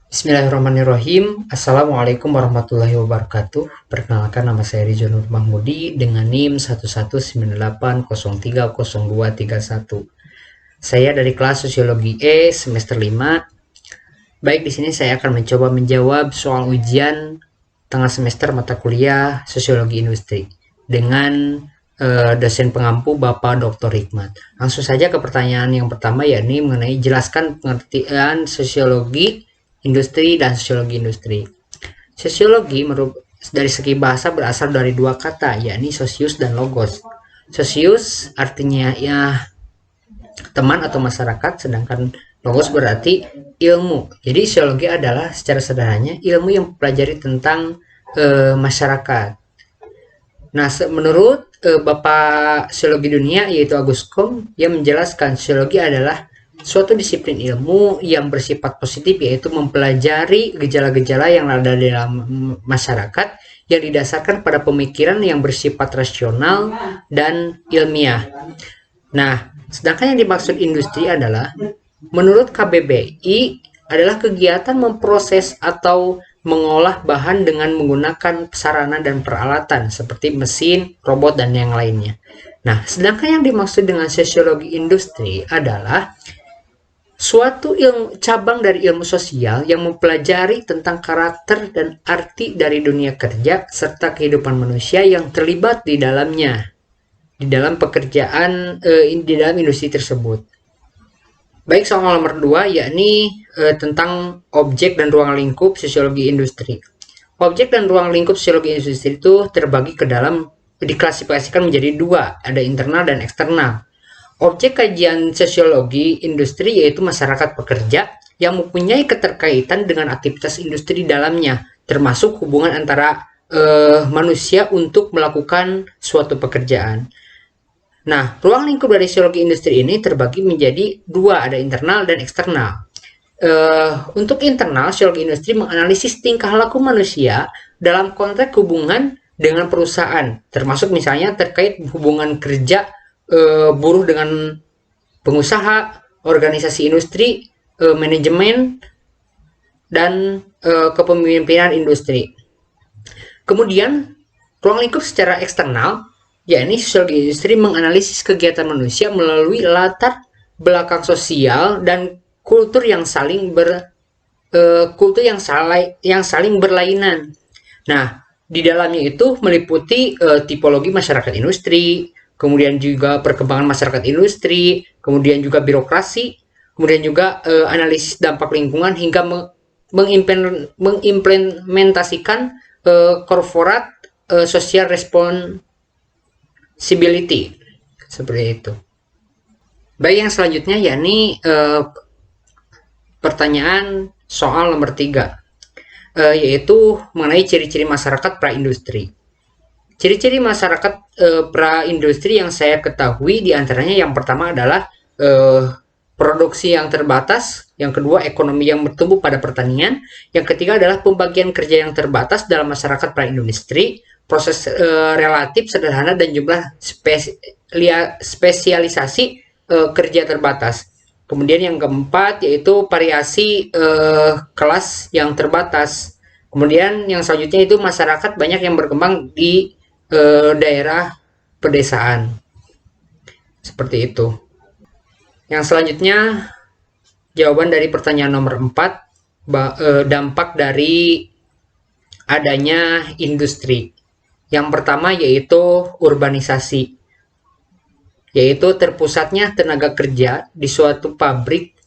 Bismillahirrahmanirrahim. Assalamualaikum warahmatullahi wabarakatuh. Perkenalkan, nama saya Rizwanur Mahmudi dengan NIM 1198030231. Saya dari kelas Sosiologi E semester 5. Baik, di sini saya akan mencoba menjawab soal ujian tengah semester mata kuliah Sosiologi Industri dengan dosen pengampu Bapak Dr. Hikmat. Langsung saja ke pertanyaan yang pertama, yakni mengenai jelaskan pengertian sosiologi industri dan sosiologi industri. Sosiologi dari segi bahasa berasal dari dua kata, yakni sosius dan logos. Sosius artinya ya teman atau masyarakat, sedangkan logos berarti ilmu. Jadi sosiologi adalah secara sederhananya ilmu yang mempelajari tentang masyarakat. Nah, menurut Bapak Sosiologi Dunia yaitu Agus Kom, yang menjelaskan sosiologi adalah suatu disiplin ilmu yang bersifat positif, yaitu mempelajari gejala-gejala yang ada dalam masyarakat yang didasarkan pada pemikiran yang bersifat rasional dan ilmiah. Nah, sedangkan yang dimaksud industri adalah, menurut KBBI, adalah kegiatan memproses atau mengolah bahan dengan menggunakan sarana dan peralatan seperti mesin, robot, dan yang lainnya. Nah, sedangkan yang dimaksud dengan sosiologi industri adalah suatu cabang dari ilmu sosial yang mempelajari tentang karakter dan arti dari dunia kerja serta kehidupan manusia yang terlibat di dalamnya, di dalam pekerjaan, di dalam industri tersebut. Baik, soal nomor 2, yakni tentang objek dan ruang lingkup sosiologi industri. Objek dan ruang lingkup sosiologi industri itu terbagi ke dalam, diklasifikasikan menjadi dua, ada internal dan eksternal. Objek kajian sosiologi industri yaitu masyarakat pekerja yang mempunyai keterkaitan dengan aktivitas industri di dalamnya, termasuk hubungan antara manusia untuk melakukan suatu pekerjaan. Nah, ruang lingkup dari sosiologi industri ini terbagi menjadi dua, ada internal dan eksternal. Untuk internal, sosiologi industri menganalisis tingkah laku manusia dalam konteks hubungan dengan perusahaan, termasuk misalnya terkait hubungan kerja buruh dengan pengusaha, organisasi industri, manajemen, dan kepemimpinan industri. Kemudian, ruang lingkup secara eksternal, yakni sosiologi industri menganalisis kegiatan manusia melalui latar belakang sosial dan kultur yang saling berlainan. Nah, di dalamnya itu meliputi tipologi masyarakat industri, kemudian juga perkembangan masyarakat industri, kemudian juga birokrasi, kemudian juga analisis dampak lingkungan hingga mengimplementasikan corporate social responsibility, seperti itu. Baik, yang selanjutnya yakni pertanyaan soal nomor 3, yaitu mengenai ciri-ciri masyarakat pra-industri. Ciri-ciri masyarakat pra-industri yang saya ketahui diantaranya, yang pertama adalah produksi yang terbatas, yang kedua ekonomi yang bertumbuh pada pertanian, yang ketiga adalah pembagian kerja yang terbatas dalam masyarakat pra-industri, proses relatif sederhana, dan jumlah spesialisasi kerja terbatas. Kemudian yang keempat yaitu variasi kelas yang terbatas. Kemudian yang selanjutnya itu masyarakat banyak yang berkembang di daerah pedesaan, seperti itu. Yang selanjutnya, jawaban dari pertanyaan nomor 4, dampak dari adanya industri. Yang pertama yaitu urbanisasi, yaitu terpusatnya tenaga kerja di suatu pabrik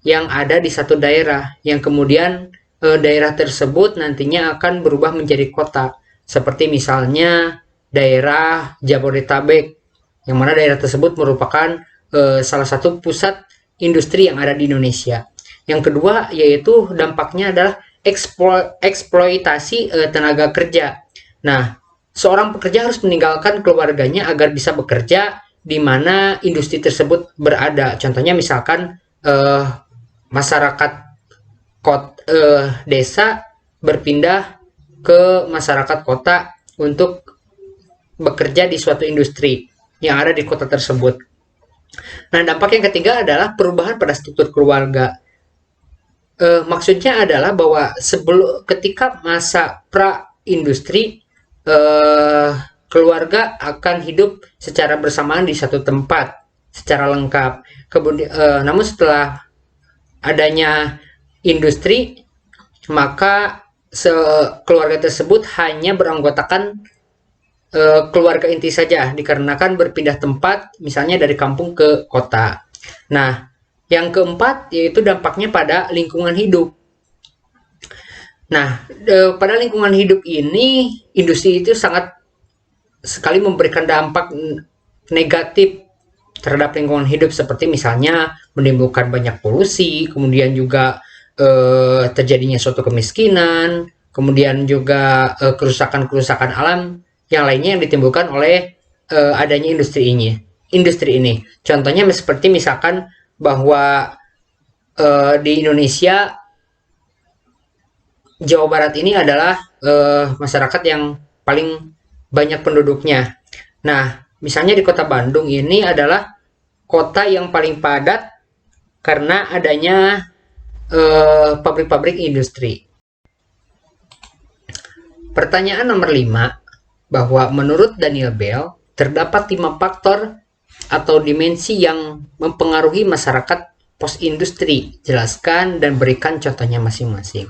yang ada di satu daerah, yang kemudian daerah tersebut nantinya akan berubah menjadi kota. Seperti misalnya daerah Jabodetabek, yang mana daerah tersebut merupakan salah satu pusat industri yang ada di Indonesia. Yang kedua yaitu dampaknya adalah eksploitasi tenaga kerja. Nah, seorang pekerja harus meninggalkan keluarganya agar bisa bekerja di mana industri tersebut berada. Contohnya misalkan masyarakat desa berpindah ke masyarakat kota untuk bekerja di suatu industri yang ada di kota tersebut. Nah, dampak yang ketiga adalah perubahan pada struktur keluarga. Maksudnya adalah bahwa ketika masa pra-industri, eh, keluarga akan hidup secara bersamaan di satu tempat secara lengkap. Kemudian, namun setelah adanya industri, maka keluarga tersebut hanya beranggotakan keluarga inti saja, dikarenakan berpindah tempat, misalnya dari kampung ke kota. Nah, yang keempat yaitu dampaknya pada lingkungan hidup. Nah, pada lingkungan hidup ini, industri itu sangat sekali memberikan dampak negatif terhadap lingkungan hidup, seperti misalnya menimbulkan banyak polusi, kemudian juga terjadinya suatu kemiskinan, kemudian juga kerusakan-kerusakan alam yang lainnya yang ditimbulkan oleh adanya industri ini. Contohnya seperti misalkan bahwa di Indonesia, Jawa Barat ini adalah masyarakat yang paling banyak penduduknya. Nah, misalnya di Kota Bandung ini adalah kota yang paling padat karena adanya pabrik-pabrik industri. Pertanyaan nomor 5, bahwa menurut Daniel Bell, terdapat 5 faktor atau dimensi yang mempengaruhi masyarakat post-industri. Jelaskan dan berikan contohnya masing-masing.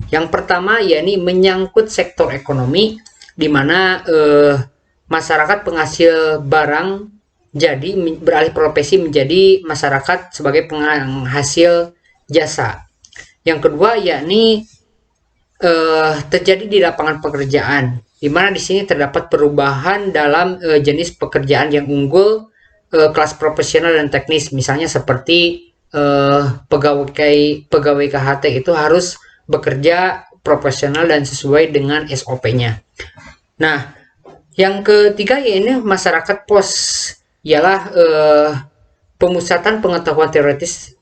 Yang pertama, yakni menyangkut sektor ekonomi, di mana masyarakat penghasil barang jadi beralih profesi menjadi masyarakat sebagai penghasil jasa. Yang kedua, yakni terjadi di lapangan pekerjaan, di mana di sini terdapat perubahan dalam jenis pekerjaan yang unggul, kelas profesional dan teknis, misalnya seperti pegawai KHT itu harus bekerja profesional dan sesuai dengan SOP-nya. Nah, yang ketiga yaitu masyarakat pos, ialah pemusatan pengetahuan teoretis,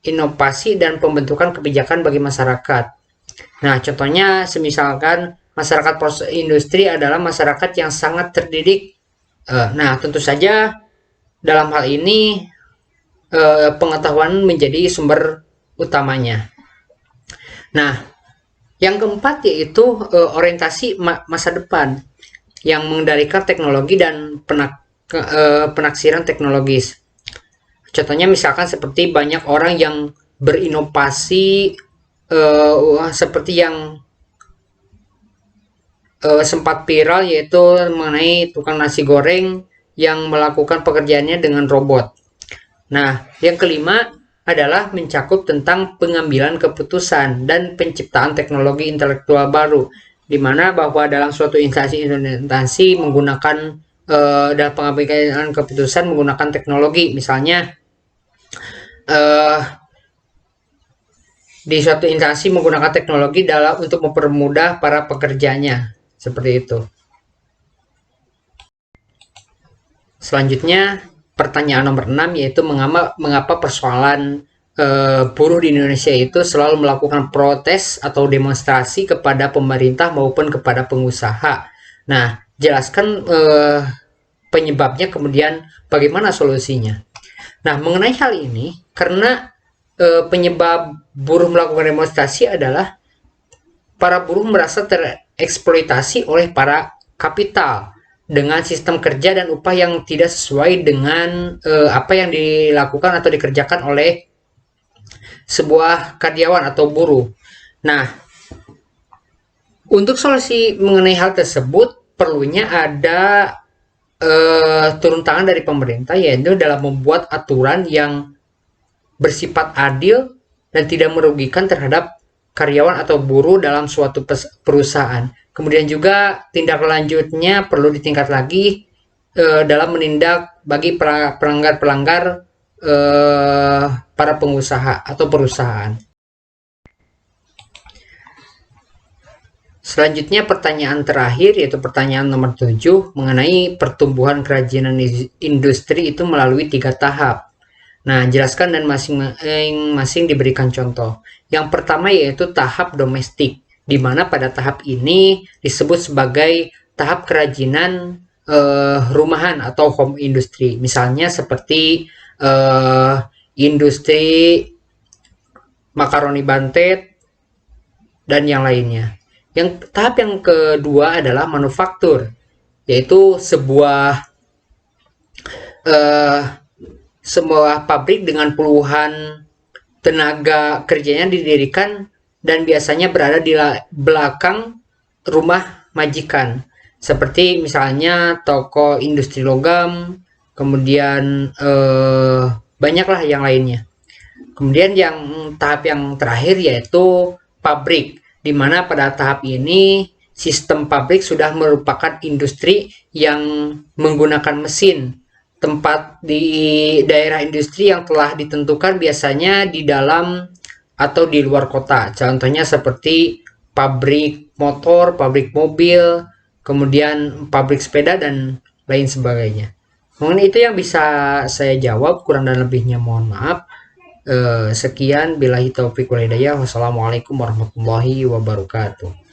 inovasi, dan pembentukan kebijakan bagi masyarakat. Nah, contohnya semisalkan masyarakat pos industri adalah masyarakat yang sangat terdidik. Nah, tentu saja dalam hal ini pengetahuan menjadi sumber utamanya. Nah, yang keempat yaitu orientasi masa depan yang mengendalikan teknologi dan penaksiran teknologis. Contohnya misalkan seperti banyak orang yang berinovasi, seperti yang sempat viral, yaitu mengenai tukang nasi goreng yang melakukan pekerjaannya dengan robot. Nah, yang kelima adalah mencakup tentang pengambilan keputusan dan penciptaan teknologi intelektual baru, di mana bahwa dalam suatu instansi menggunakan dalam pengambilan keputusan menggunakan teknologi, misalnya di suatu instansi menggunakan teknologi untuk mempermudah para pekerjanya, seperti itu. Selanjutnya, pertanyaan nomor 6 yaitu mengapa persoalan buruh di Indonesia itu selalu melakukan protes atau demonstrasi kepada pemerintah maupun kepada pengusaha. Nah, jelaskan penyebabnya, kemudian bagaimana solusinya. Nah, mengenai hal ini, karena penyebab buruh melakukan demonstrasi adalah para buruh merasa tereksploitasi oleh para kapital dengan sistem kerja dan upah yang tidak sesuai dengan apa yang dilakukan atau dikerjakan oleh sebuah karyawan atau buruh. Nah, untuk solusi mengenai hal tersebut perlunya ada turun tangan dari pemerintah, yaitu dalam membuat aturan yang bersifat adil dan tidak merugikan terhadap karyawan atau buruh dalam suatu perusahaan. Kemudian juga tindak lanjutnya perlu ditingkat lagi dalam menindak bagi pelanggar-pelanggar para pengusaha atau perusahaan. Selanjutnya pertanyaan terakhir, yaitu pertanyaan nomor 7 mengenai pertumbuhan kerajinan industri itu melalui 3 tahap. Nah, jelaskan dan masing-masing diberikan contoh. Yang pertama yaitu tahap domestik, di mana pada tahap ini disebut sebagai tahap kerajinan rumahan atau home industry. Misalnya seperti industri makaroni bantet, dan yang lainnya. Tahap yang kedua adalah manufaktur, yaitu eh, sebuah pabrik dengan puluhan tenaga kerjanya didirikan dan biasanya berada di belakang rumah majikan. Seperti misalnya toko industri logam, kemudian banyaklah yang lainnya. Kemudian yang tahap yang terakhir yaitu pabrik, di mana pada tahap ini sistem pabrik sudah merupakan industri yang menggunakan mesin. Tempat di daerah industri yang telah ditentukan biasanya di dalam atau di luar kota. Contohnya seperti pabrik motor, pabrik mobil, kemudian pabrik sepeda, dan lain sebagainya. Mungkin itu yang bisa saya jawab, kurang dan lebihnya mohon maaf. Sekian, billahi taufiq wal hidayah. Wassalamualaikum warahmatullahi wabarakatuh.